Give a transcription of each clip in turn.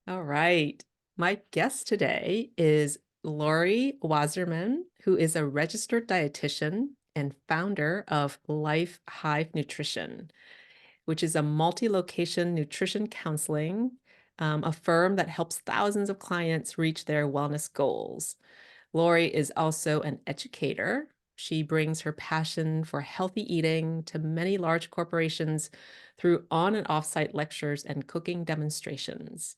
All right. My guest today is Laurie Wasserman, who is a registered dietitian and founder of Life Hive Nutrition, which is a multi-location nutrition counseling, a firm that helps thousands of clients reach their wellness goals. Laurie is also an educator. She brings her passion for healthy eating to many large corporations through on and off-site lectures and cooking demonstrations.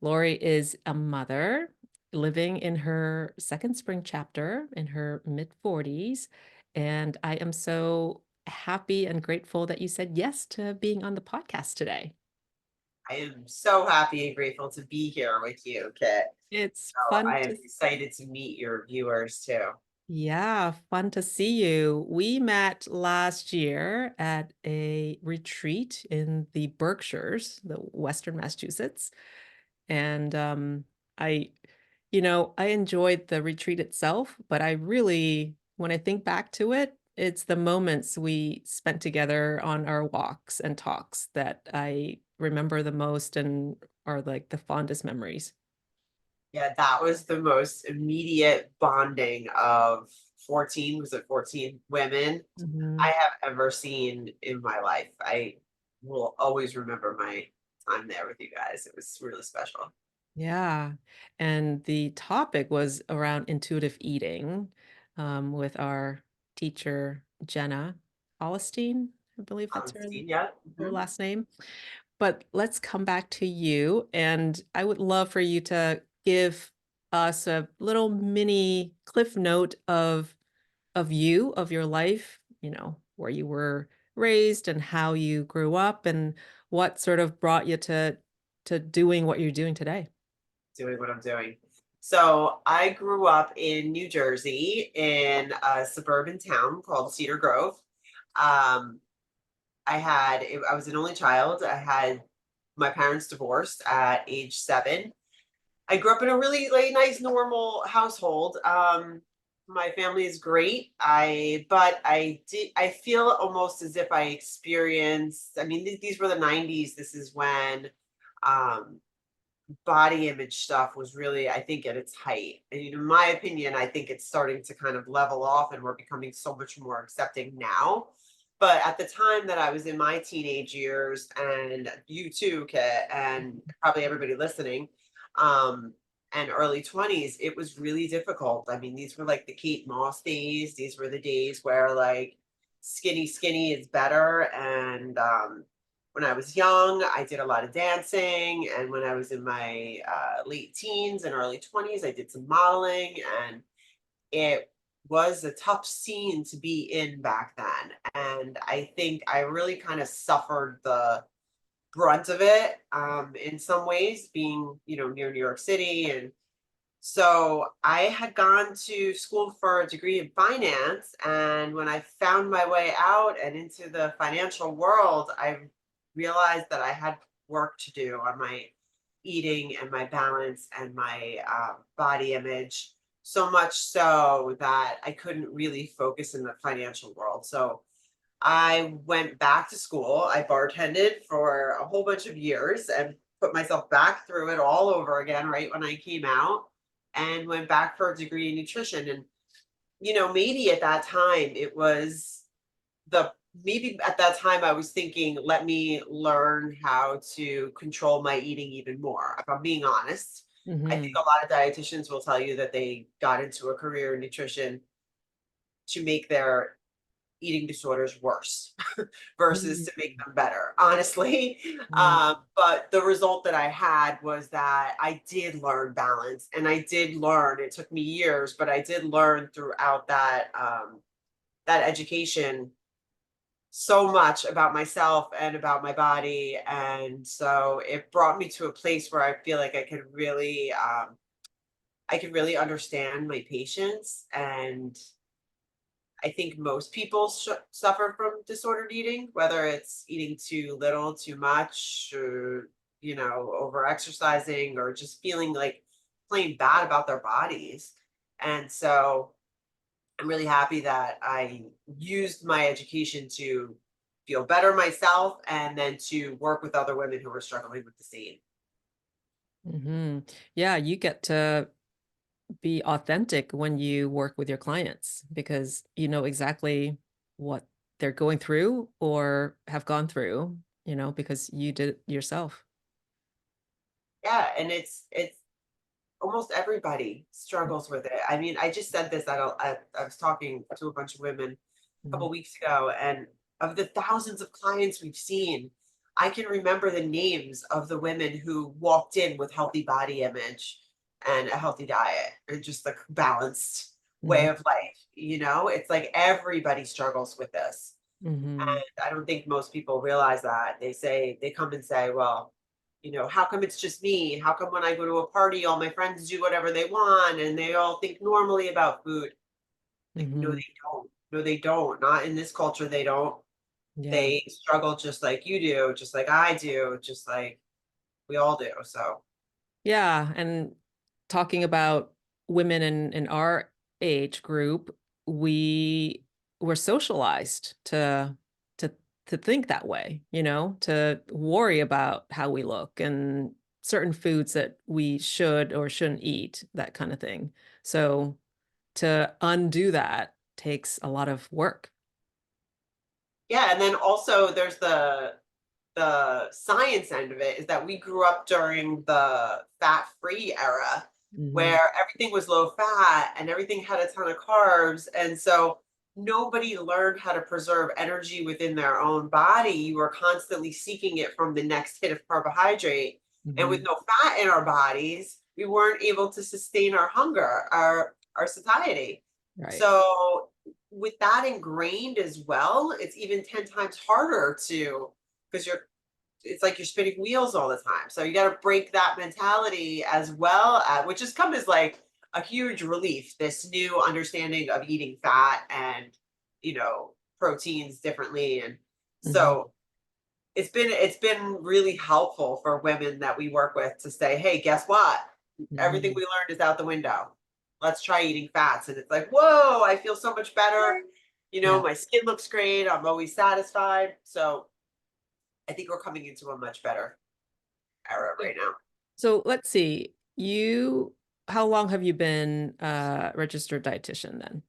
Laurie is a mother living in her second spring chapter in her mid 40s. And I am so happy and grateful that you said yes to being on the podcast today. I am so happy and grateful to be here with you, Kit. It's So fun I am to, excited to meet your viewers too. yeah, fun to see you. We met last year at a retreat in the Berkshires, the Western Massachusetts. And I I enjoyed the retreat itself, but I really, when I think back to it, it's the moments we spent together on our walks and talks that I remember the most and are like the fondest memories. Yeah, that was the most immediate bonding of 14, was it 14 women I Mhm. have ever seen in my life. I will always remember my time there with you guys. It was really special. Yeah. And the topic was around intuitive eating with our teacher, Jenna Hollistein. I believe that's Yeah. her Mhm. last name. But let's come back to you. And I would love for you to give us a little mini cliff note of you, of your life, where you were raised and how you grew up and what sort of brought you to doing what you're doing today. Doing what I'm doing. So I grew up in New Jersey in a suburban town called Cedar Grove. Um, I was an only child. I had my parents divorced at age 7. I grew up in a really like nice normal household. My family is great. I feel almost as if I experienced, I mean, these were the 90s. This is when um body image stuff was really, I think, at its height. And in my opinion, I think it's starting to kind of level off and we're becoming so much more accepting now. But at the time that I was in my teenage years, and you too, Kit, and probably everybody listening, um, and early 20s, it was really difficult. I mean, these were like the Kate Moss days. These were the days where like skinny is better. And when I was young, I did a lot of dancing. And when I was in my late teens and early 20s, I did some modeling. And it was a tough scene to be in back then. And I think I really kind of suffered the brunt of it in some ways, being, near New York City. And so I had gone to school for a degree in finance. And when I found my way out and into the financial world, I realized that I had work to do on my eating and my balance and my body image. So much so that I couldn't really focus in the financial world. So I went back to school. I bartended for a whole bunch of years and put myself back through it all over again right when I came out, and went back for a degree in nutrition. And, maybe at that time it was the maybe at that time I was thinking, let me learn how to control my eating even more. If I'm being honest, I think Hmm. a lot of dietitians will tell you that they got into a career in nutrition to make their eating disorders worse versus to make them better, honestly. But the result that I had was that I did learn balance, and I did learn. It took me years, but I did learn throughout that education so much about myself and about my body, and so it brought me to a place where I feel like I could really understand my patients. And I think most people suffer from disordered eating, whether it's eating too little, too much, or, over exercising, or just feeling like plain bad about their bodies. And so I'm really happy that I used my education to feel better myself and then to work with other women who are struggling with the same. Hmm. Yeah, you get to be authentic when you work with your clients because you know exactly what they're going through or have gone through, because you did it yourself. Yeah, and it's almost everybody struggles with it. I mean, I just said this. I was talking to a bunch of women a Mhm. couple weeks ago, and of the thousands of clients we've seen, I can remember the names of the women who walked in with healthy body image and a healthy diet and just like balanced way Mhm. of life. It's like everybody struggles with this. Mhm. And I don't think most people realize that. They come and say, well, how come it's just me? How come when I go to a party, all my friends do whatever they want and they all think normally about food? Like, no, Mhm. they don't. No, they don't. Not in this culture, they don't. Yeah. They struggle just like you do, just like I do, just like we all do. So, Yeah, and talking about women in our age group, we were socialized to to think that way, to worry about how we look and certain foods that we should or shouldn't eat, that kind of thing. So to undo that takes a lot of work. yeah. And then also there's the science end of it is that we grew up during the fat-free era Hmm. where everything was low fat and everything had a ton of carbs. And so nobody learned how to preserve energy within their own body. You were constantly seeking it from the next hit of carbohydrate. And with Hmm. no fat in our bodies, we weren't able to sustain our hunger, our satiety. Right. So with that ingrained as well, it's even 10 times harder to because it's like you're spinning wheels all the time. So you got to break that mentality as well, which has come as like a huge relief. This new understanding of eating fat and proteins differently, and Hmm. so it's been really helpful for women that we work with to say, hey, guess what? Everything Hmm. we learned is out the window. Let's try eating fats, and it's like, whoa, I feel so much better. Yeah. My skin looks great. I'm always satisfied. So I think we're coming into a much better era right now. So let's see. How long have you been a registered dietitian then?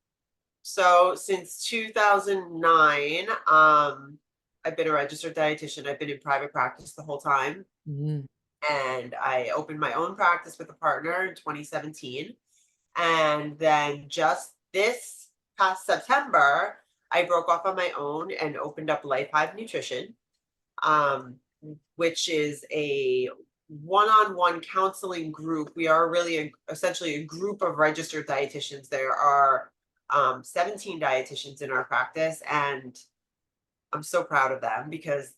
So since 2009, I've been a registered dietitian. I've been in private practice the whole time. Mhm. And I opened my own practice with a partner in 2017. And then just this past September, I broke off on my own and opened up Life Hive Nutrition, um, which is a one-on-one counseling group. We are really essentially a group of registered dietitians. There are 17 dietitians in our practice, and I'm so proud of them because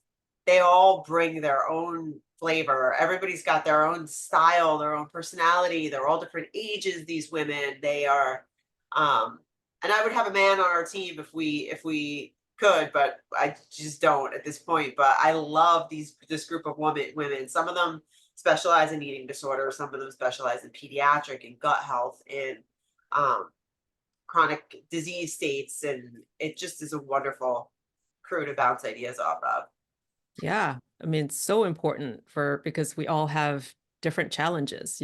they all bring their own flavor. Everybody's got their own style, their own personality. They're all different ages. These women, they are, um, and I would have a man on our team if we could, but I just don't at this point. But I love this group of women. Some of them specialize in eating disorders. Some of them specialize in pediatric and gut health and um, chronic disease states, and it just is a wonderful crew to bounce ideas off of. Yeah. I mean, it's so important because we all have different challenges,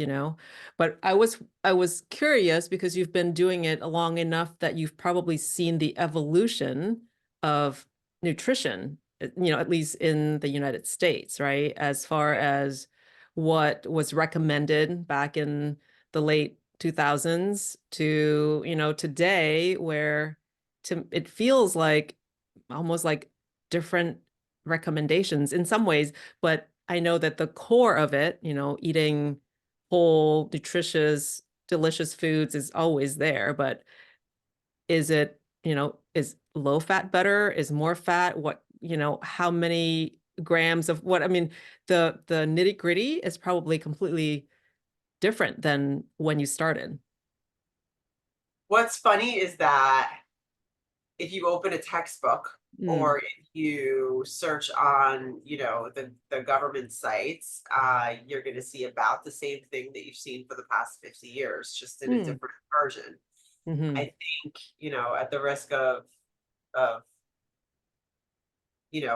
But I was curious because you've been doing it long enough that you've probably seen the evolution of nutrition, at least in the United States, right? As far as what was recommended back in the late 2000s to, today where it feels like almost like different recommendations in some ways, but I know that the core of it, eating whole, nutritious, delicious foods is always there. But is low fat better? Is more fat? How many grams of what? I mean, the nitty-gritty is probably completely different than when you started. What's funny is that if you open a textbook Mm, or if you search on, the government sites, you're going to see about the same thing that you've seen for the past 50 years, just in a mm, different version. hmm. I think, at the risk of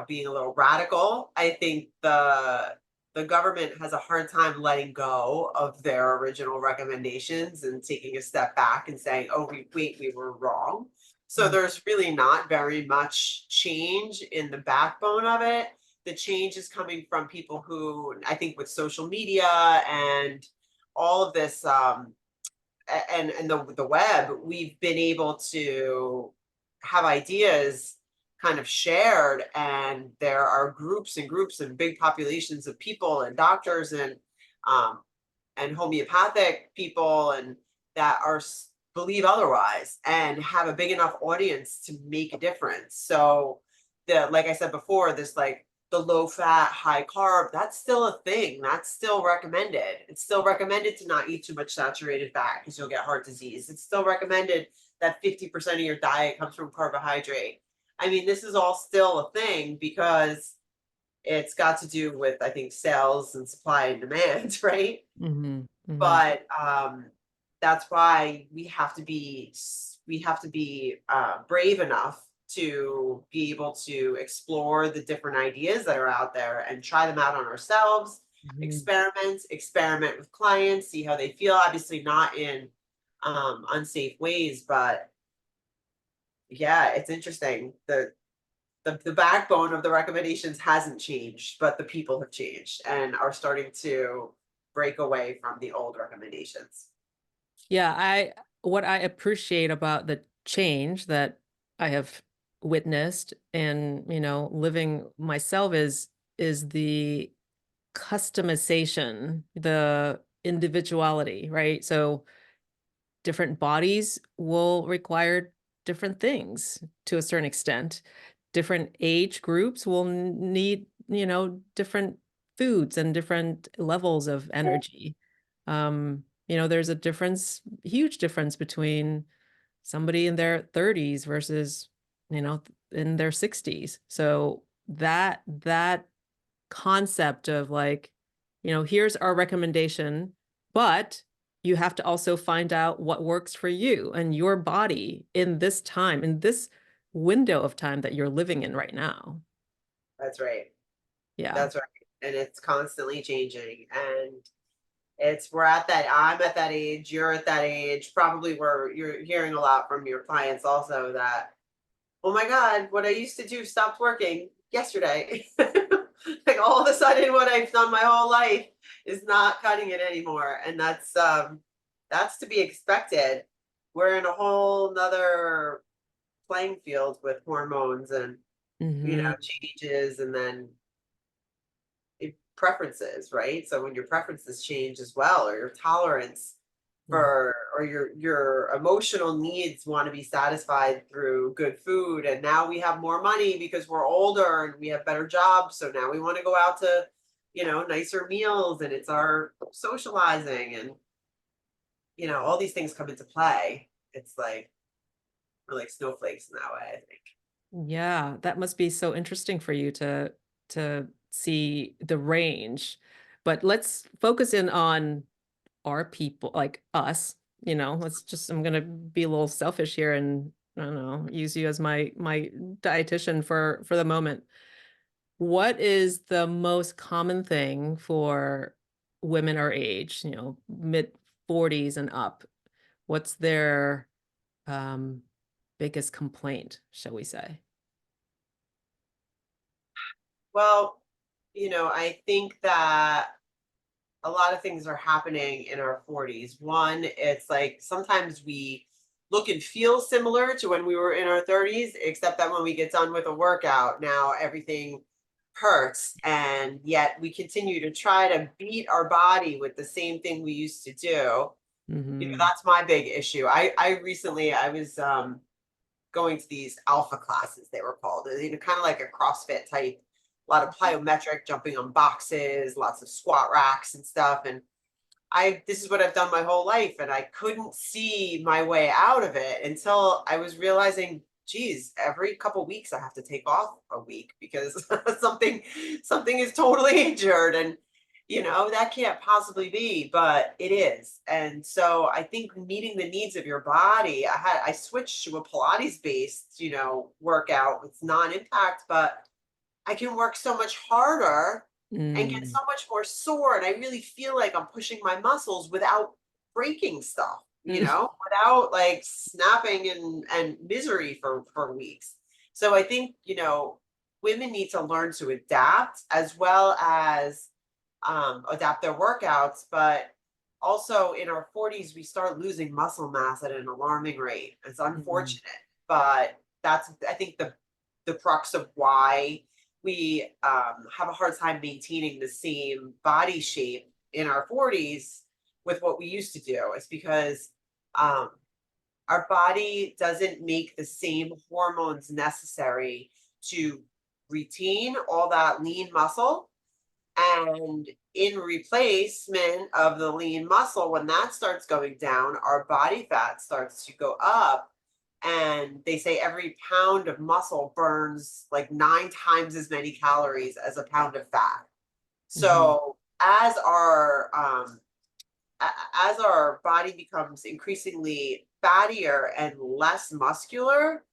being a little radical, I think the the government has a hard time letting go of their original recommendations and taking a step back and saying, oh, we were wrong. So Mm. there's really not very much change in the backbone of it. The change is coming from people who, I think, with social media and all of this, and the web, we've been able to have ideas kind of shared, and there are groups and groups and big populations of people and doctors um, and homeopathic people and that believe otherwise and have a big enough audience to make a difference. So the like I said before, this like the low fat, high carb, that's still a thing. That's still recommended. It's still recommended to not eat too much saturated fat because you'll get heart disease. It's still recommended that 50% of your diet comes from carbohydrate. I mean, this is all still a thing because it's got to do with, I think, sales and supply and demand, right? Mhm, mhm, But that's why we have to be brave enough to be able to explore the different ideas that are out there and try them out on ourselves, mhm. experiment with clients, see how they feel, obviously not in unsafe ways, but yeah, it's interesting. The backbone of the recommendations hasn't changed, but the people have changed and are starting to break away from the old recommendations. Yeah, what I appreciate about the change that I have witnessed and, living myself is the customization, the individuality, right? So different bodies will require different things to a certain extent. Different age groups will need, different foods and different levels of energy. There's a difference, huge difference between somebody in their 30s versus, in their 60s. So that concept of like, here's our recommendation, but you have to also find out what works for you and your body in this time, in this window of time that you're living in right now. That's right. Yeah. That's right. And it's constantly changing. And we're at that, I'm at that age, you're at that age, probably where you're hearing a lot from your clients also that, oh my God, what I used to do stopped working yesterday. Like all of a sudden what I've done my whole life is not cutting it anymore. And that's to be expected. We're in a whole nother playing field with hormones and Mhm. changes and then preferences, right? So when your preferences change as well, or your tolerance Mhm. or your emotional needs want to be satisfied through good food, and now we have more money because we're older and we have better jobs, so now we want to go out to nicer meals, and it's our socializing, and all these things come into play. It's like we're like snowflakes in that way, I think. Yeah, that must be so interesting for you to see the range. But let's focus in on our people, like us, let's just I'm gonna be a little selfish here and I don't know, use you as my dietitian for the moment. What is the most common thing for women our age, mid 40s and up? What's their um biggest complaint, shall we say? Well, I think that a lot of things are happening in our 40s. One, it's like sometimes we look and feel similar to when we were in our 30s, except that when we get done with a workout, now everything hurts. And yet we continue to try to beat our body with the same thing we used to do. Mhm. That's my big issue. I was going to these alpha classes, they were called, kind of like a CrossFit type, a lot of plyometric jumping on boxes, lots of squat racks and stuff. And this is what I've done my whole life. And I couldn't see my way out of it until I was realizing, geez, every couple weeks I have to take off a week because something is totally injured. And that can't possibly be, but it is. And so I think meeting the needs of your body, I switched to a Pilates based, workout with non-impact, but I can work so much harder and get Mm. so much more sore. And I really feel like I'm pushing my muscles without breaking stuff, Mm. without like snapping and misery for weeks. So I think, women need to learn to adapt as well as adapt their workouts, but also in our 40s, we start losing muscle mass at an alarming rate. It's Mm. unfortunate, but that's, I think, the crux of why we have a hard time maintaining the same body shape in our 40s with what we used to do. It's because um, our body doesn't make the same hormones necessary to retain all that lean muscle, and in replacement of the lean muscle, when that starts going down, our body fat starts to go up. And they say every pound of muscle burns like 9 times as many calories as a pound of fat. Mhm. So as our body becomes increasingly fattier and less muscular,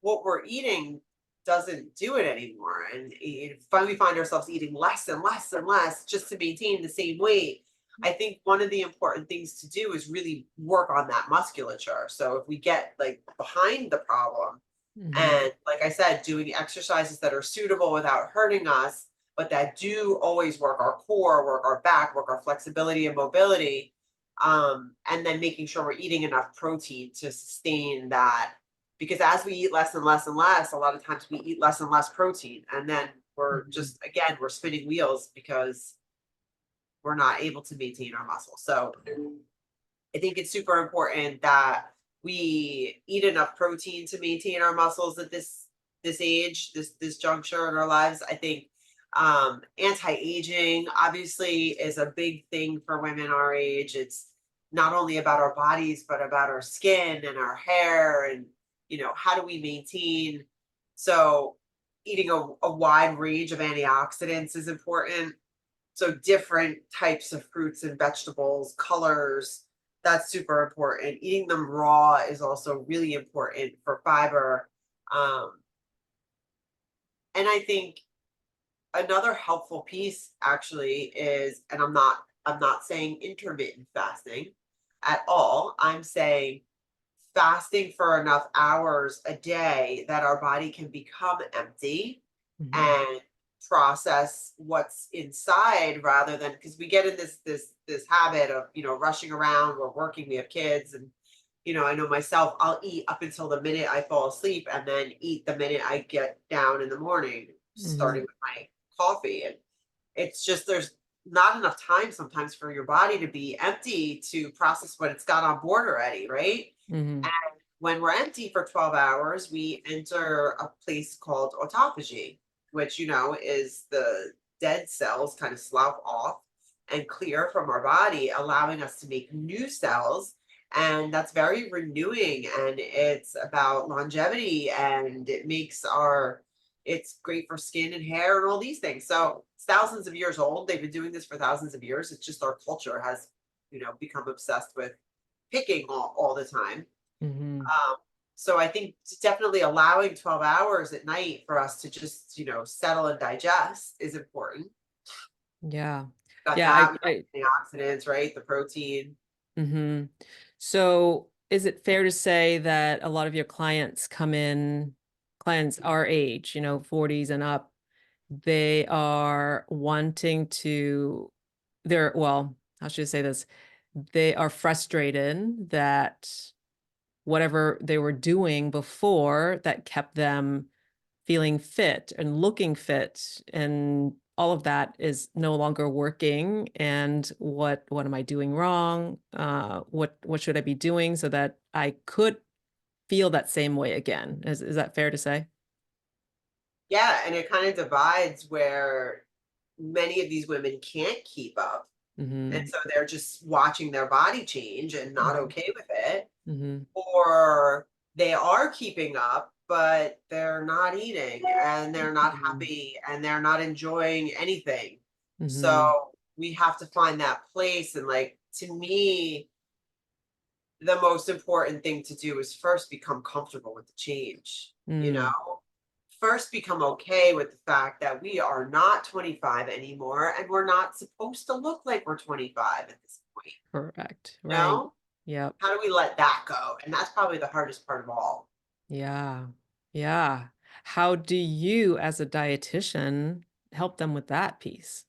what we're eating doesn't do it anymore. And we find ourselves eating less and less and less just to maintain the same weight. I think one of the important things to do is really work on that musculature. So if we get like behind the problem, Mhm. and like I said, doing exercises that are suitable without hurting us, but that do always work our core, work our back, work our flexibility and mobility, and then making sure we're eating enough protein to sustain that. Because as we eat less and less and less, a lot of times we eat less and less protein, and then we're Mhm. just, again, we're spinning wheels because we're not able to maintain our muscle. So I think it's super important that we eat enough protein to maintain our muscles at this age, this juncture in our lives. I think anti-aging obviously is a big thing for women our age. It's not only about our bodies, but about our skin and our hair, and how do we maintain. So eating a wide range of antioxidants is important, so different types of fruits and vegetables, colors, that's super important. Eating them raw is also really important for fiber. Um, and I think another helpful piece actually is, and I'm not saying intermittent fasting at all. I'm saying fasting for enough hours a day that our body can become empty Mhm. and process what's inside, rather than, because we get in this habit of rushing around, we're working, we have kids, and I know myself, I'll eat up until the minute I fall asleep and then eat the minute I get down in the morning, starting Mhm. with my coffee. And it's just, there's not enough time sometimes for your body to be empty to process what it's got on board already, right? Mhm. And when we're empty for 12 hours, we enter a place called autophagy, which, is the dead cells kind of slough off and clear from our body, allowing us to make new cells. And that's very renewing, and it's about longevity, and it's great for skin and hair and all these things. So it's thousands of years old. They've been doing this for thousands of years. It's just our culture has, become obsessed with picking all the time. Mhm. Um, so I think definitely allowing 12 hours at night for us to just, settle and digest is important. Yeah. Got Yeah, that, I we I got the antioxidants, right? The protein. mhm. So, is it fair to say that a lot of your clients our age, 40s and up, they are wanting to well, how should I say this? They are frustrated that whatever they were doing before that kept them feeling fit and looking fit and all of that is no longer working, and what am I doing wrong? What should I be doing so that I could feel that same way again? Is that fair to say? Yeah, and it kind of divides where many of these women can't keep up. And Mhm. so they're just watching their body change and not Mhm. okay with it. Mhm. Or they are keeping up, but they're not eating and they're not Mhm. happy and they're not enjoying anything. Mhm. So we have to find that place. And like, to me, the most important thing to do is first become comfortable with the change, Mm. first become okay with the fact that we are not 25 anymore and we're not supposed to look like we're 25 at this point. Correct. You Right. know? Yep. How do we let that go? And that's probably the hardest part of all. Yeah. Yeah. How do you, as a dietitian, help them with that piece?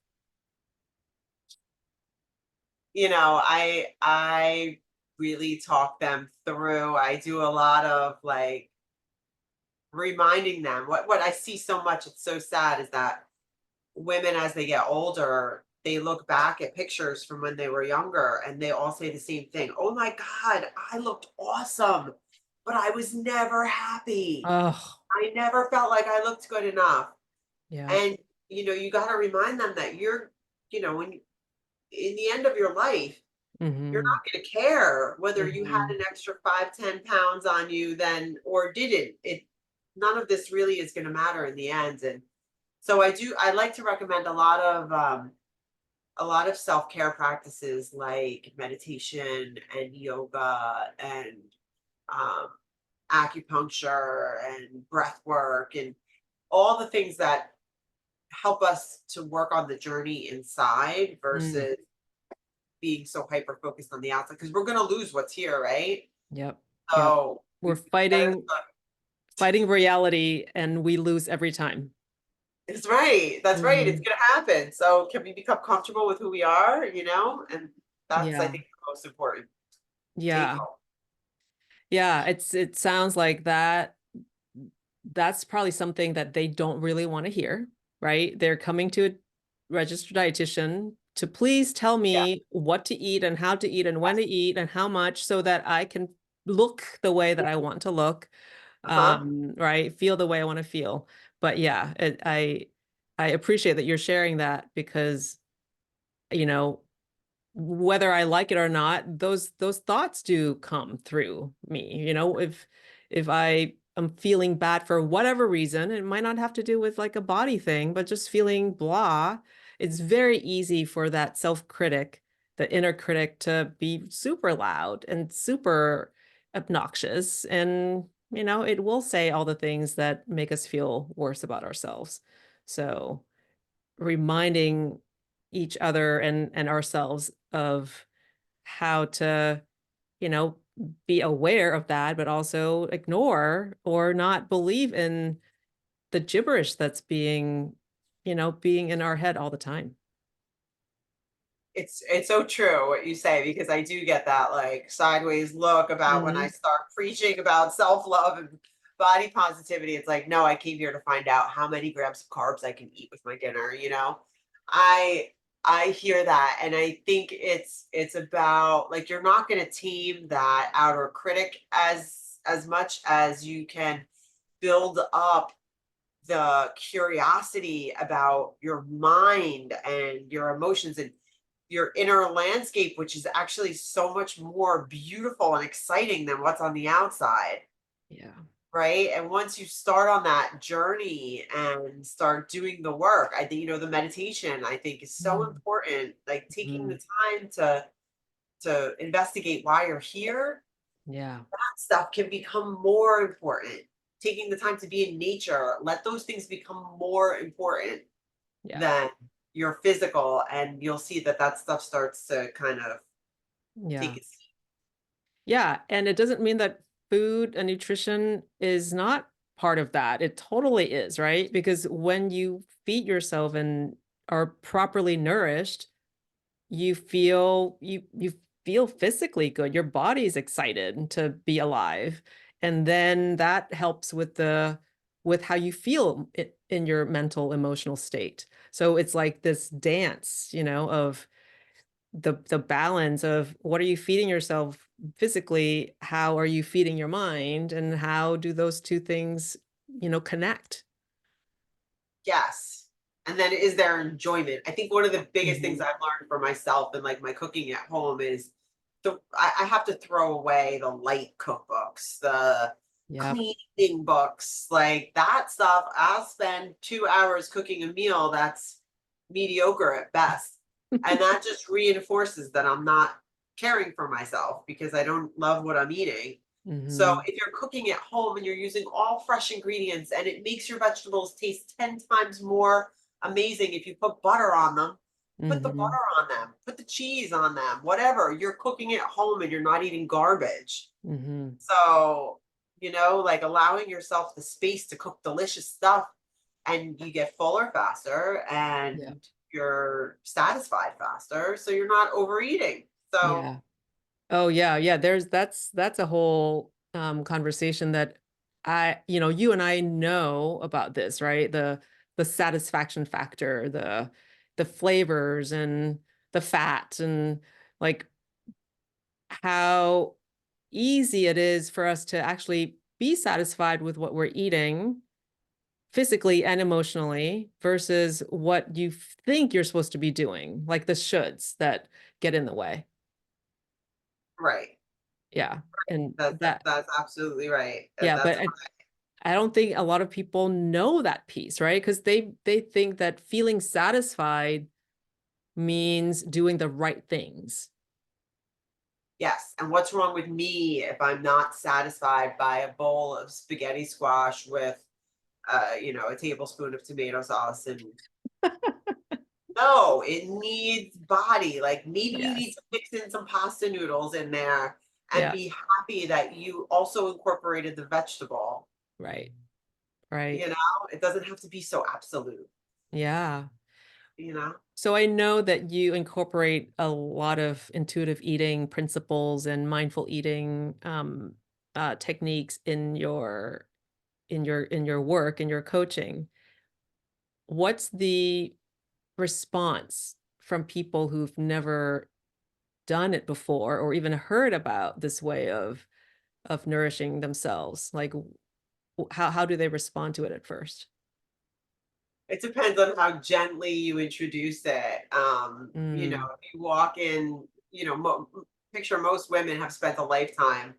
I really talk them through. I do a lot of like reminding them. What I see so much, it's so sad, is that women, as they get older, they look back at pictures from when they were younger and they all say the same thing. Oh my God, I looked awesome, but I was never happy. Oh, I never felt like I looked good enough. yeah. And you got to remind them that when in the end of your life, you're Mhm. not going to care whether you had Mhm. an extra 5, 10 pounds on you then or didn't. None of this really is going to matter in the end. And so I like to recommend a lot of self-care practices like meditation and yoga and um, acupuncture and breath work and all the things that help us to work on the journey inside Mm. versus being so hyper focused on the outside, because we're going to lose what's here, right? Yep. Yep. So We're gotta fighting reality and we lose every time. it's right. That's right. It's Mhm. gonna happen. So can we become comfortable with who we are, And that's, I Yeah. think, the most important take Yeah. home. Yeah, it sounds like that's probably something that they don't really want to hear, right? They're coming to a registered dietitian to please tell Yeah. me what to eat and how to eat and when Yes. to eat and how much so that I can look the way that Yeah. I want to look, Uh-huh. right? Feel the way I want to feel. But yeah, I appreciate that you're sharing that because, you know, whether I like it or not, those thoughts do come through me. If I am feeling bad for whatever reason, it might not have to do with like a body thing, but just feeling blah, it's very easy for that self-critic, the inner critic, to be super loud and super obnoxious. And, it will say all the things that make us feel worse about ourselves. So reminding each other and ourselves of how to, you know, be aware of that, but also ignore or not believe in the gibberish that's being in our head all the time. It's so true what you say, because I do get that like sideways look about when I Mhm. start preaching about self-love and body positivity. It's like, no, I came here to find out how many grams of carbs I can eat with my dinner. I I hear that, and I think it's about like you're not going to tame that outer critic as much as you can build up the curiosity about your mind and your emotions and your inner landscape, which is actually so much more beautiful and exciting than what's on the outside. Yeah. Right. And once you start on that journey and start doing the work, I think, the meditation, I think, is so Mm. important. Like taking the Mhm. time to investigate why you're here, Yeah. that stuff can become more important. Taking the time to be in nature, let those things become more important Yeah. than your physical, and you'll see that that stuff starts to kind of take Yeah. its Yeah, and it doesn't mean that food and nutrition is not part of that. It totally is, right? Because when you feed yourself and are properly nourished, you feel physically good. Your body's excited to be alive. And then that helps with how you feel in your mental emotional state. So it's like this dance, of the balance of what are you feeding yourself physically, how are you feeding your mind, and how do those two things, connect? yes. And then is there enjoyment? I think one of the biggest things Mhm. I've learned for myself and like my cooking at home is I have to throw away the light cookbooks, the Yep. cleaning books, like that stuff. I'll spend 2 hours cooking a meal that's mediocre at best. And that just reinforces that I'm not caring for myself because I don't love what I'm eating. So Mm-hmm. if you're cooking at home and you're using all fresh ingredients and it makes your vegetables taste 10 times more amazing if you put butter on them, put the Mm-hmm. butter on them, put the cheese on them, whatever. You're cooking at home and you're not eating garbage. Mm-hmm. So, like allowing yourself the space to cook delicious stuff, and you get fuller faster Yeah. and you're satisfied faster. So you're not overeating. So, Yeah. Oh yeah, yeah. That's a whole conversation that you and I know about this, right? The satisfaction factor, the flavors and the fat and like how easy it is for us to actually be satisfied with what we're eating physically and emotionally versus what you think you're supposed to be doing, like the shoulds that get in the way. right. Yeah. And That's that's absolutely right. yeah, That's but I don't think a lot of people know that piece, right? Because they think that feeling satisfied means doing the right things. yes. And what's wrong with me if I'm not satisfied by a bowl of spaghetti squash with a tablespoon of tomato sauce? And no, it needs body. Like maybe you need Yes. to mix in some pasta noodles in there and Yeah. be happy that you also incorporated the vegetable. Right. Right. You know, it doesn't have to be so absolute, Yeah. you know? So I know that you incorporate a lot of intuitive eating principles and mindful eating techniques in your work and your coaching. What's the response from people who've never done it before or even heard about this way of nourishing themselves? Like how do they respond to it at first? It depends on how gently you introduce it. Mm, If you walk in, picture most women have spent a lifetime,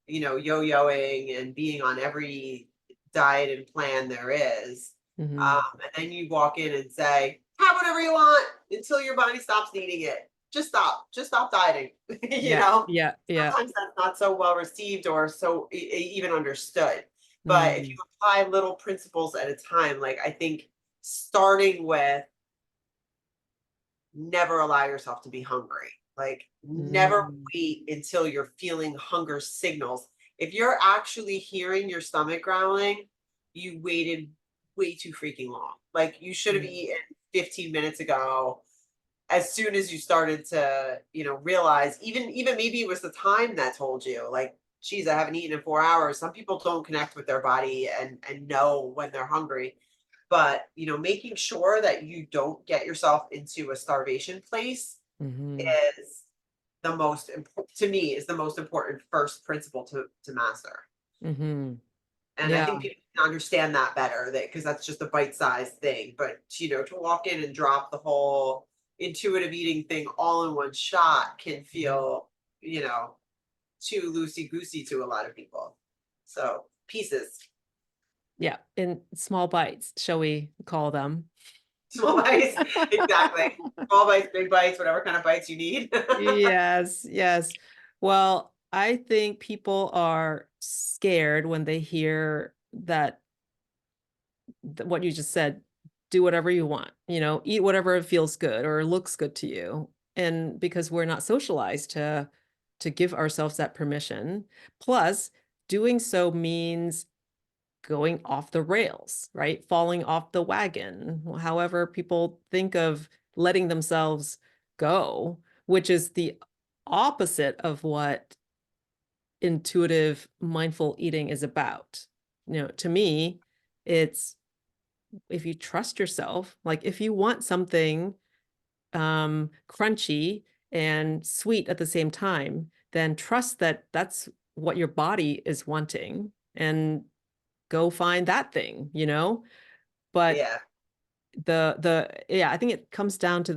yo-yoing and being on every diet and plan there is. hmm. And then you walk in and say, have whatever you want until your body stops needing it. Just stop dieting. Yeah, yeah, yeah. Sometimes that's not so well received or so even understood. But if you Mm, apply little principles at a time, like I think starting with never allow yourself to be hungry. Like never mm, wait until you're feeling hunger signals. If you're actually hearing your stomach growling, you waited way too freaking long. Like you should have mm, eaten 15 minutes ago. As soon as you started to, realize, even maybe it was the time that told you, like, geez, I haven't eaten in 4 hours. Some people don't connect with their body and know when they're hungry. But making sure that you don't get yourself into a starvation place mhm, is the most important, to me, is the most important first principle to master. mhm. And I think Yeah. people can understand that better, that because that's just a bite-sized thing. But to walk in and drop the whole intuitive eating thing all in one shot can Mhm. feel, you know, too loosey goosey to a lot of people. So pieces, Yeah, in small bites, shall we call them? small bites, exactly. Small bites, big bites, whatever kind of bites you need. Yes, yes. Well, I think people are scared when they hear that what you just said, do whatever you want, eat whatever feels good or looks good to you. And because we're not socialized to give ourselves that permission. Plus, doing so means going off the rails, right? Falling off the wagon, however people think of letting themselves go, which is the opposite of what intuitive mindful eating is about. To me, it's if you trust yourself, like if you want something crunchy and sweet at the same time, then trust that that's what your body is wanting and go find that thing. But Yeah, the yeah, I think it comes down to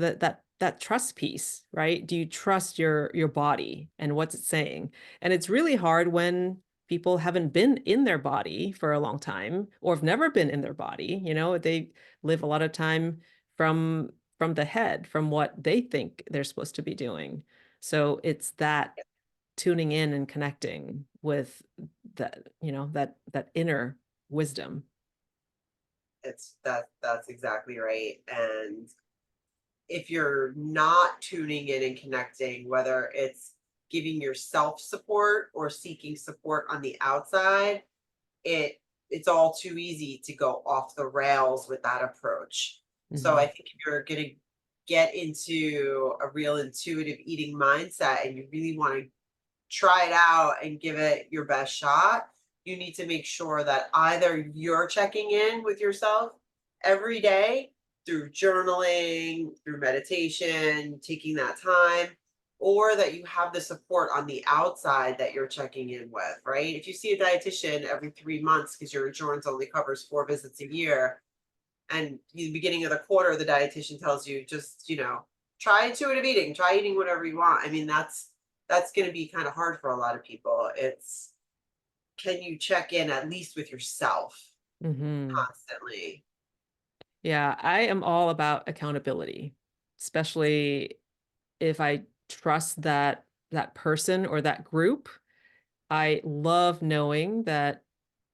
that trust piece, right? Do you trust your body and what's it saying? And it's really hard when people haven't been in their body for a long time or have never been in their body. They live a lot of time from the head, from what they think they're supposed to be doing. So it's that tuning in and connecting with that, that inner wisdom. That's exactly right. And if you're not tuning in and connecting, whether it's giving yourself support or seeking support on the outside, it's all too easy to go off the rails with that approach. So I Mhm. think if you're going to get into a real intuitive eating mindset and you really want to try it out and give it your best shot, you need to make sure that either you're checking in with yourself every day through journaling, through meditation, taking that time, or that you have the support on the outside that you're checking in with, right? If you see a dietitian every 3 months because your insurance only covers 4 visits a year, and in the beginning of the quarter, the dietitian tells you just, try intuitive eating, try eating whatever you want. I mean, that's going to be kind of hard for a lot of people. It's, can you check in at least with yourself Mhm. constantly? Yeah, I am all about accountability, especially if I trust that person or that group. I love knowing that,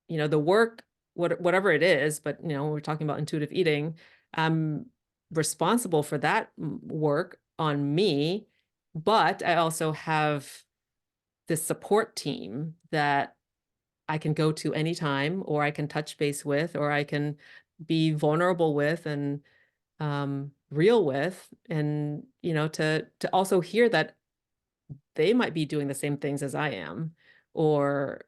the work, whatever it is, but we're talking about intuitive eating, I'm responsible for that work on me, but I also have this support team that I can go to anytime, or I can touch base with, or I can be vulnerable with and real with, and to also hear that they might be doing the same things as I am, or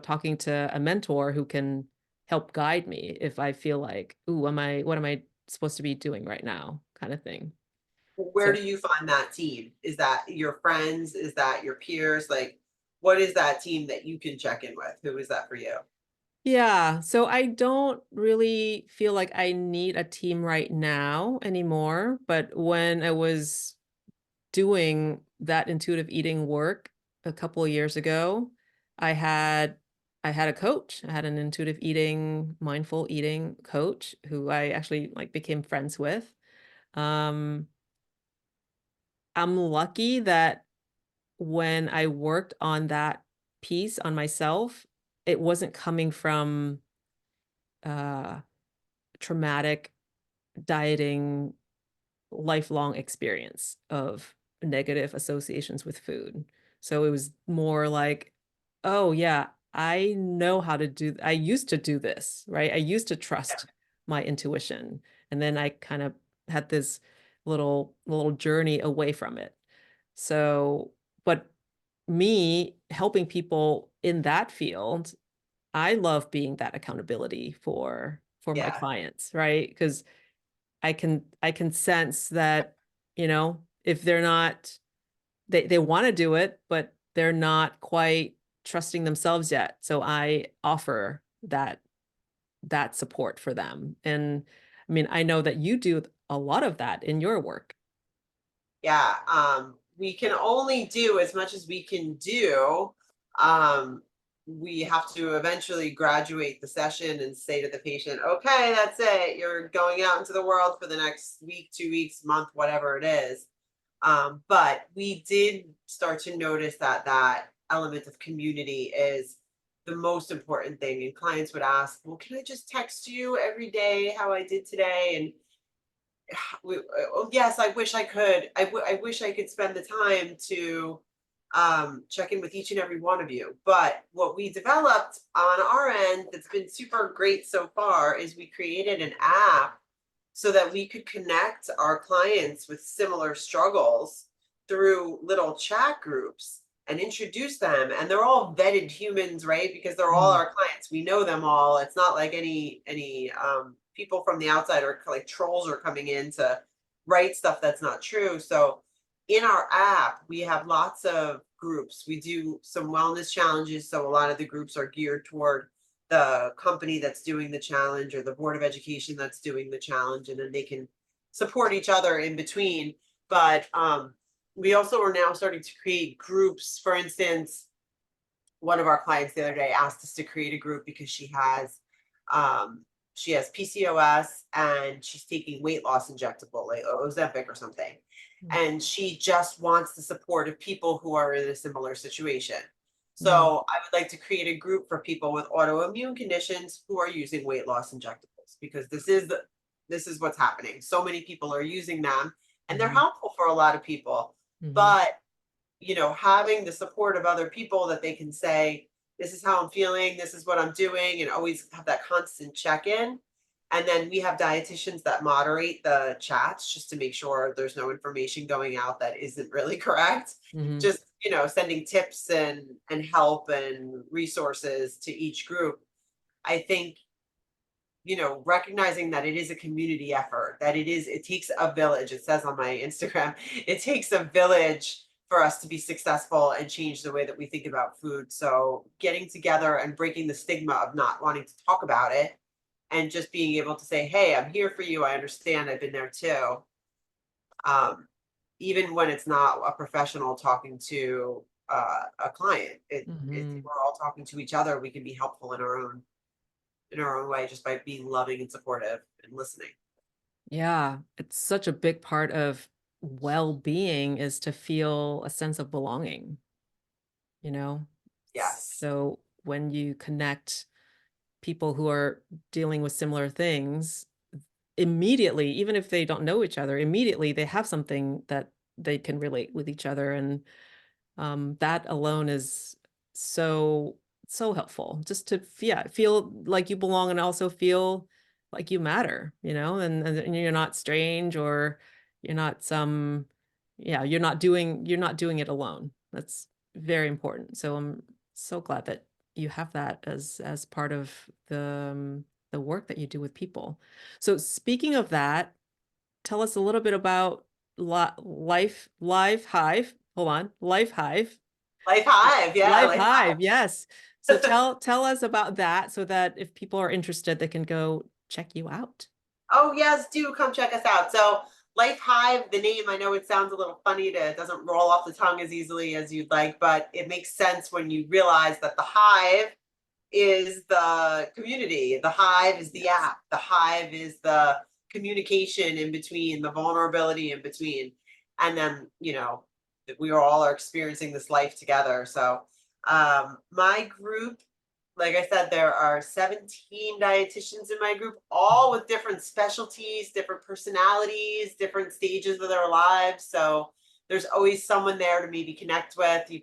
talking to a mentor who can help guide me if I feel like, ooh, what am I supposed to be doing right now, kind of thing. Where So do you find that team? Is that your friends? Is that your peers? Like, what is that team that you can check in with? Who is that for you? yeah, so I don't really feel like I need a team right now anymore, but when I was doing that intuitive eating work a couple of years ago, I had I had a coach. I had an intuitive eating, mindful eating coach who I actually like became friends with. Um, I'm lucky that when I worked on that piece on myself, it wasn't coming from uh traumatic dieting lifelong experience of negative associations with food. So it was more like, oh yeah, I used to do this, right? I used to Yeah. trust my intuition. And then I kind of had this little journey away from it. So, but me helping people in that field, I love being that accountability for my Yeah. clients, right? Because I can sense that, if they're not they want to do it, but they're not quite trusting themselves yet. So I offer that support for them. And I mean, I know that you do a lot of that in your work. Yeah, we can only do as much as we can do. Um, we have to eventually graduate the session and say to the patient, okay, that's it. You're going out into the world for the next week, 2 weeks, month, whatever it is. But we did start to notice that that element of community is the most important thing. And clients would ask, well, can I just text you every day how I did today? And oh, yes, I wish I could. I wish I could spend the time to check in with each and every one of you. But what we developed on our end that's been super great so far is we created an app so that we could connect our clients with similar struggles through little chat groups and introduce them. And they're all vetted humans, right? Because they're all Mm. our clients. We know them all. It's not like any people from the outside or like trolls are coming in to write stuff that's not true. So in our app, we have lots of groups. We do some wellness challenges. So a lot of the groups are geared toward the company that's doing the challenge or the board of education that's doing the challenge, and then they can support each other in between. But we also are now starting to create groups. For instance, one of our clients the other day asked us to create a group because um, she has PCOS and she's taking weight loss injectable like Ozempic or something. and she just wants the support of people who are in a similar situation. Mm-hmm. So I would like to create a group for people with autoimmune conditions who are using weight loss injectables, because this is what's happening. So many people are using them and they're Mm-hmm. helpful for a lot of people. Mm-hmm. But having the support of other people that they can say, this is how I'm feeling, this is what I'm doing, and always have that constant check-in. And then we have dietitians that moderate the chats just to make sure there's no information going out that isn't really correct. Mm-hmm. Just, sending tips and help and resources to each group. I think, recognizing that it is a community effort, that it takes a village. It says on my Instagram, it takes a village for us to be successful and change the way that we think about food. So getting together and breaking the stigma of not wanting to talk about it and just being able to say, hey, I'm here for you. I understand. I've been there too. Um, Even when it's not a professional talking to a client, Mm-hmm. we're all talking to each other. We can be helpful in our own way just by being loving and supportive and listening. Yeah, it's such a big part of well-being is to feel a sense of belonging, you know? Yes. So when you connect people who are dealing with similar things, immediately, even if they don't know each other, immediately they have something that they can relate with each other. And that alone is so, so helpful just to, yeah, feel like you belong and also feel like you matter, and you're not strange or you're not some, yeah, you're not doing it alone. That's very important. So I'm so glad that you have that as part of the work that you do with people. So speaking of that, tell us a little bit about Life Hive. Hold on, Life Hive. Life Hive. Yeah. Life Life Hive, yes. So Hive. tell us about that so that if people are interested, they can go check you out. Oh, yes. Do come check us out. So, Life Hive, the name, I know it sounds a little funny it doesn't roll off the tongue as easily as you'd like, but it makes sense when you realize that the hive is the community. The hive is the Yes. app. The hive is the communication in between, the vulnerability in between. And then, we all are experiencing this life together. So, my group, like I said, there are 17 dietitians in my group, all with different specialties, different personalities, different stages of their lives. So there's always someone there to maybe connect with. You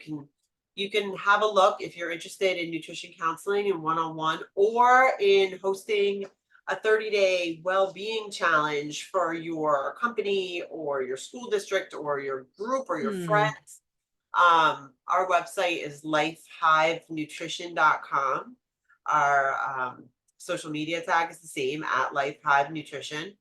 can have a look if you're interested in nutrition counseling and one-on-one, or in hosting a 30-day well-being challenge for your company or your school district or your group or your Hmm. friends. Our website is lifehivenutrition.com. Our social media tag is the same, at Life Hive Nutrition.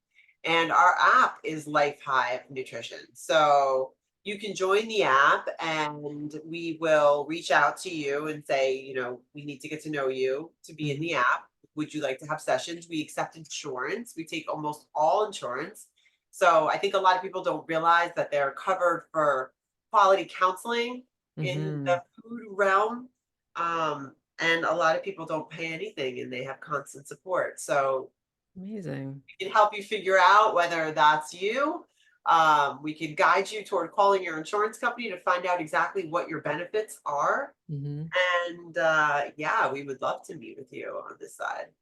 And our app is Life Hive Nutrition. So you can join the app and we will reach out to you and say, we need to get to know you to be in Mhm. the app. Would you like to have sessions? We accept insurance. We take almost all insurance. So I think a lot of people don't realize that they're covered for quality counseling in Mhm. the food realm. And a lot of people don't pay anything and they have constant support. So Amazing. we can help you figure out whether that's you. We can guide you toward calling your insurance company to find out exactly what your benefits are. Mhm. And yeah, we would love to meet with you on this side.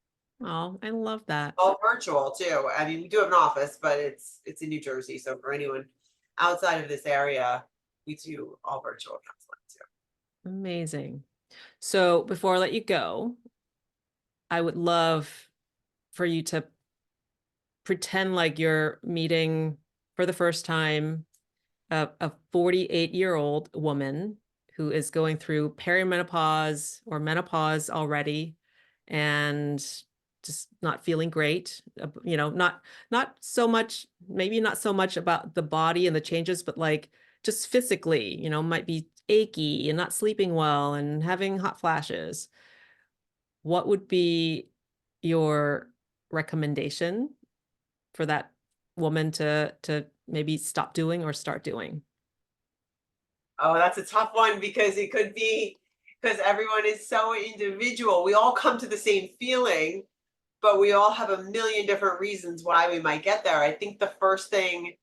Oh, I love that. All virtual too. I mean, we do have an office, but it's in New Jersey. So for anyone outside of this area, we do all virtual counseling too. Amazing. So before I let you go, I would love for you to pretend like you're meeting for the first time a 48-year-old woman who is going through perimenopause or menopause already and just not feeling great. Not so much, maybe not so much about the body and the changes, but like just physically, might be achy and not sleeping well and having hot flashes. What would be your recommendation for that woman to maybe stop doing or start doing? Oh, that's a tough one because it could be because everyone is so individual. We all come to the same feeling, but we all have a million different reasons why we might get there. I think the first thing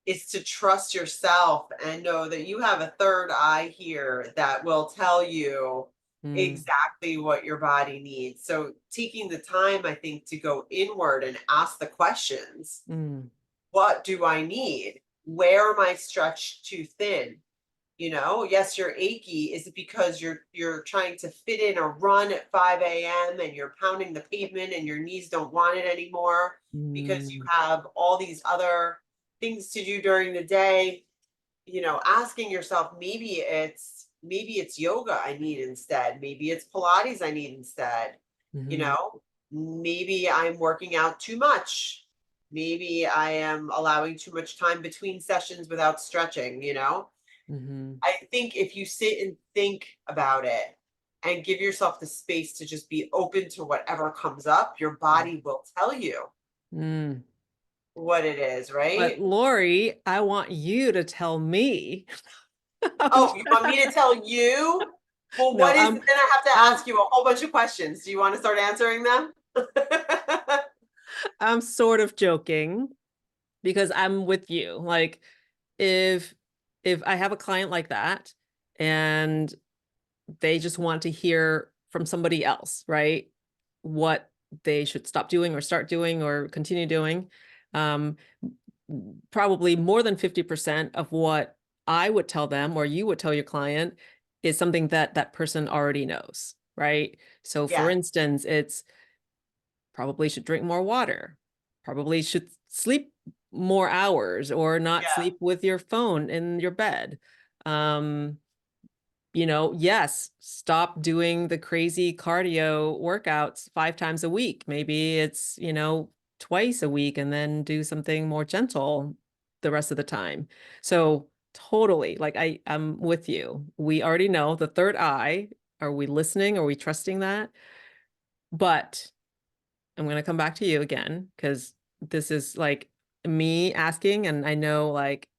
is to trust yourself and know that you have a third eye here that will tell you Mm, exactly what your body needs. So taking the time, I think, to go inward and ask the questions. mm, What do I need? Where am I stretched too thin? Yes, you're achy. Is it because you're trying to fit in a run at 5 a.m. and you're pounding the pavement and your knees don't want it anymore because you mm, have all these other things to do during the day? Asking yourself, maybe it's yoga I need instead. Maybe it's Pilates I need instead. You mhm, know, maybe I'm working out too much. Maybe I am allowing too much time between sessions without stretching. mhm, I think if you sit and think about it and give yourself the space to just be open to whatever comes up, your mm, body will tell you mm. what it is, But right? Lori, I want you to tell me. I'm Oh, you want me to tell you? Well, no, what is it? Then I have to I'm ask you a whole bunch of questions. Do you want to start answering them? I'm sort of joking because I'm with you. Like if if I have a client like that and they just want to hear from somebody else, right? What they should stop doing or start doing or continue doing. Um, Probably more than 50% of what I would tell them or you would tell your client is something that that person already knows, right? So for Yeah, instance, it's probably should drink more water, probably should sleep more hours or not yeah, sleep with your phone in your bed. Um, yes, stop doing the crazy cardio workouts 5 times a week. Maybe it's, twice a week and then do something more gentle the rest of the time. So totally, like I'm with you. We already know the third eye. Are we listening? Are we trusting that? But I'm going to come back to you again because this is like me asking, and I know like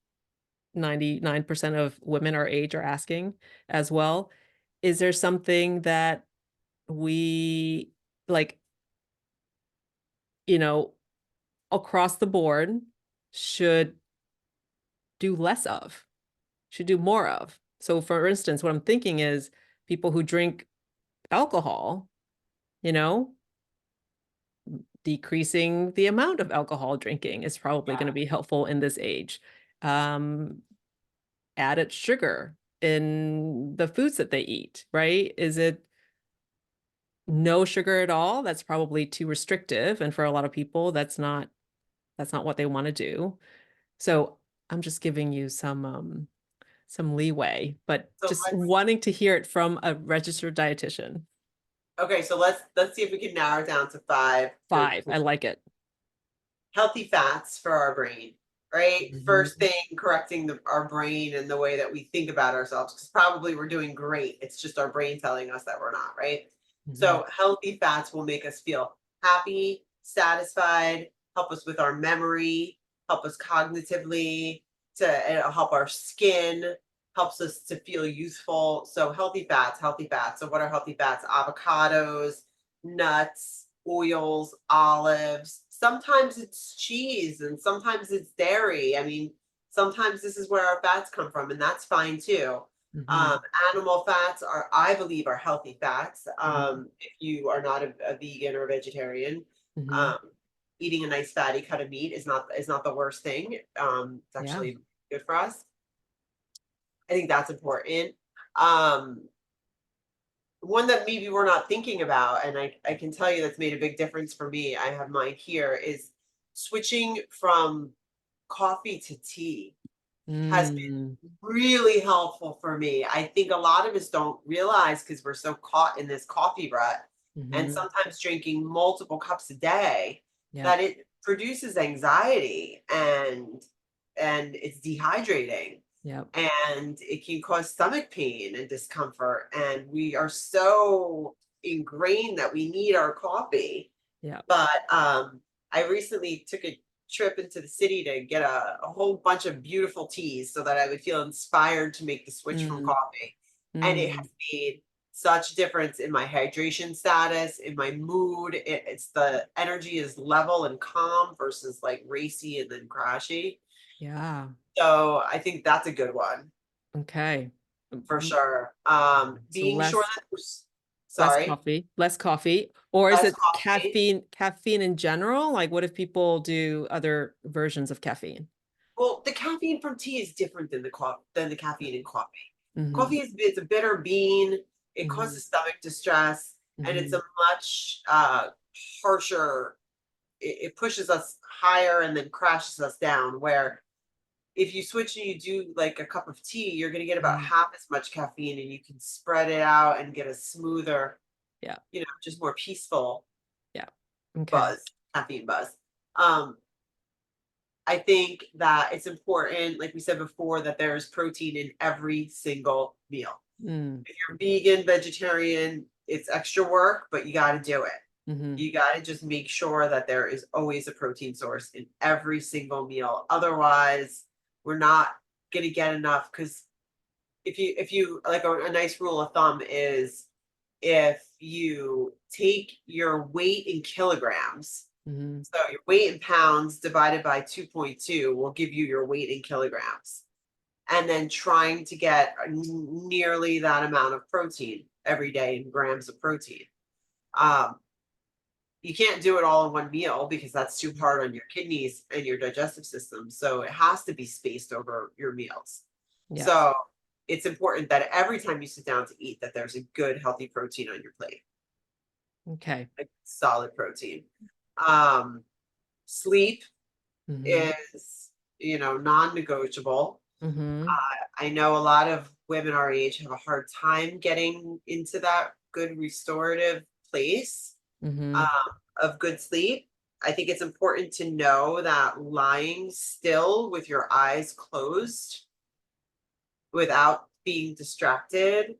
99% of women our age are asking as well. Is there something that we like, you know, across the board should do less of, should do more of? So, for instance, what I'm thinking is people who drink alcohol, you know, decreasing the amount of alcohol drinking is probably going to yeah. be helpful in this age. Um, Added sugar in the foods that they eat, right? Is it no sugar at all? That's probably too restrictive. And for a lot of people, that's not what they want to do. So I'm just giving you some leeway, but So just let's wanting to hear it from a registered dietitian. okay. So let's see if we can narrow it down to five good 5. I points. like it. Healthy fats for our brain, right? First Mhm, thing, correcting our brain and the way that we think about ourselves, because probably we're doing great. It's just our brain telling us that we're not, right? mhm, So, healthy fats will make us feel happy, satisfied, help us with our memory, help us cognitively, to help our skin, helps us to feel youthful. So, healthy fats, healthy fats. So, what are healthy fats? Avocados, nuts, oils, olives. Sometimes it's cheese and sometimes it's dairy. I mean, sometimes this is where our fats come from, and that's fine too. Um, mhm, Animal fats are, I believe, are healthy fats. mhm, If you are not a vegan or a vegetarian, mhm. um, eating a nice fatty cut of meat is not the worst thing. It's Yeah. actually good for us. I think that's important. Um, One that maybe we're not thinking about, and I can tell you that's made a big difference for me. I have mine here, is switching from coffee to tea has Mm, been really helpful for me. I think a lot of us don't realize because we're so caught in this coffee rut and mhm. sometimes drinking multiple cups a day Yep. that it produces anxiety and it's dehydrating Yep. and it can cause stomach pain and discomfort. And we are so ingrained that we need our coffee. Yep. But I recently took a trip into the city to get a whole bunch of beautiful teas so that I would feel inspired to make the switch from Mm, coffee. And it mm. has made such a difference in my hydration status, in my mood. It's the energy is level and calm versus like racy and then crashy. Yeah. So I think that's a good one Okay. for sure. So Being sure less that sorry, less coffee, or is less it coffee. caffeine in general? Like what if people do other versions of caffeine? Well, the caffeine from tea is different than the caffeine in coffee. Mm-hmm. Coffee is it's a bitter bean. It Mm-hmm. causes stomach distress, and it's Mm-hmm. a much harsher. It pushes us higher and then crashes us down. Where if you switch and you do like a cup of tea, you're going to get about Mm-hmm. half as much caffeine, and you can spread it out and get a smoother, Yeah. just more peaceful Yeah. Okay. buzz, caffeine buzz. Um, I think that it's important, like we said before, that there's protein in every single meal. Mm. If you're vegan, vegetarian, it's extra work, but you got to do it. Mm-hmm. You got to just make sure that there is always a protein source in every single meal. Otherwise, we're not going to get enough. Because if you like a nice rule of thumb is if you take your weight in kilograms, Mm-hmm. so your weight in pounds divided by 2.2 will give you your weight in kilograms. And then trying to get nearly that amount of protein every day in grams of protein. Um, you can't do it all in one meal because that's too hard on your kidneys and your digestive system. So it has to be spaced over your meals. Yes. So it's important that every time you sit down to eat, that there's a good, healthy protein on your plate, Okay. like solid protein. Um, Sleep Mm-hmm. is, non-negotiable. Mm-hmm. I know a lot of women our age have a hard time getting into that good restorative place Mm-hmm. um, of good sleep. I think it's important to know that lying still with your eyes closed without being distracted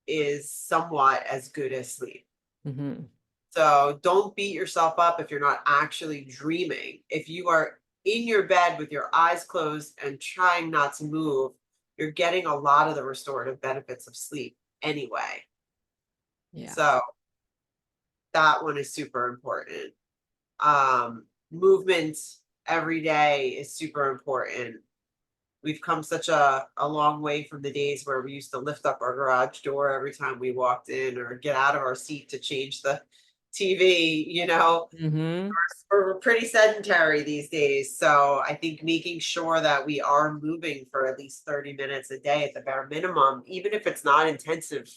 is somewhat as good as sleep. Mm-hmm. So don't beat yourself up if you're not actually dreaming. If you are in your bed with your eyes closed and trying not to move, you're getting a lot of the restorative benefits of sleep anyway. Yeah. So that one is super important. Movement every day is super important. We've come such a long way from the days where we used to lift up our garage door every time we walked in or get out of our seat to change the TV, Mm-hmm. we're pretty sedentary these days. So I think making sure that we are moving for at least 30 minutes a day at the bare minimum, even if it's not intensive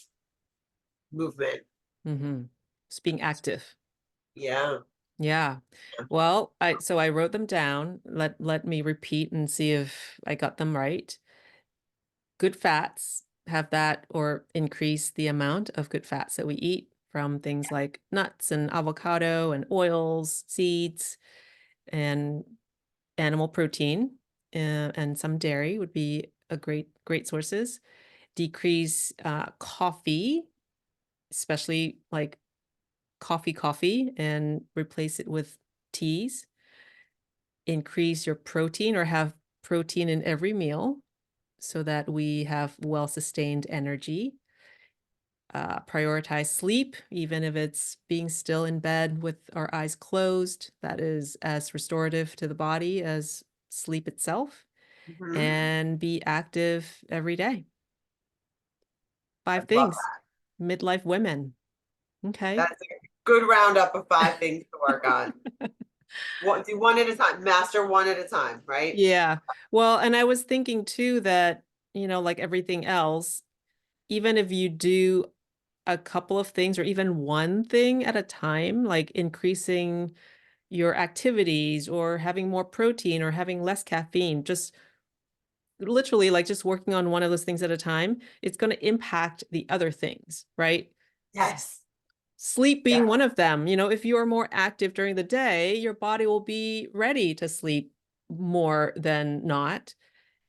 movement. Mm-hmm. Just being active. Yeah. Yeah. Well, I wrote them down. Let me repeat and see if I got them right. Good fats have that or increase the amount of good fats that we eat from things like nuts and avocado and oils, seeds, and animal protein, and some dairy would be a great sources. Decrease coffee, especially like coffee, and replace it with teas. Increase your protein or have protein in every meal so that we have well-sustained energy. Prioritize sleep, even if it's being still in bed with our eyes closed. That is as restorative to the body as sleep itself. Hmm. And be active every day. I Five love things. that. Midlife women. Okay. That's a good roundup of 5 things to work on. Do one at a time, master one at a time, right? Yeah. Well, and I was thinking too that, like everything else, even if you do a couple of things or even one thing at a time, like increasing your activities or having more protein or having less caffeine, just literally like just working on one of those things at a time, it's going to impact the other things, right? Yes. Sleep Yeah. being one of them. If you are more active during the day, your body will be ready to sleep more than not.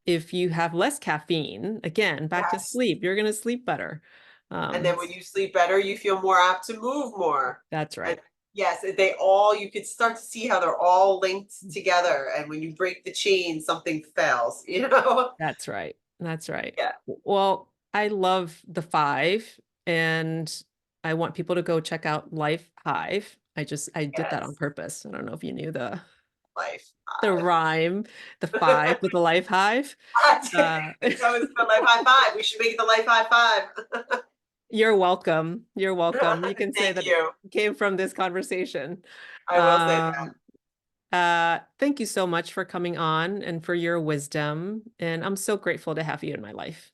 If you have less caffeine, again, back to Yes. sleep, you're going to sleep better. And then when you sleep better, you feel more apt to move more. That's And right. yes, you could start to see how they're all linked together. And when you break the chain, something fails, you know? That's right. That's right. Yeah. Well, I love the five, and I want people to go check out Life Hive. I did that on Yes. purpose. I don't know if you knew the. Life The Hive. rhyme, the five with the life hive. Uh, So it's the Life High Five. We should make it the Life High Five. you're welcome. You're welcome. You can say Thank that it you. came from this conversation. I will say that. Um, thank you so much for coming on and for your wisdom. And I'm so grateful to have you in my life.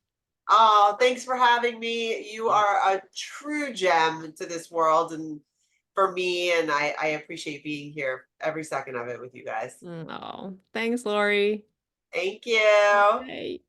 Oh, thanks for having me. You are a true gem to this world and for me, and I appreciate being here every second of it with you guys. Oh, thanks, Lori. Thank you. Bye.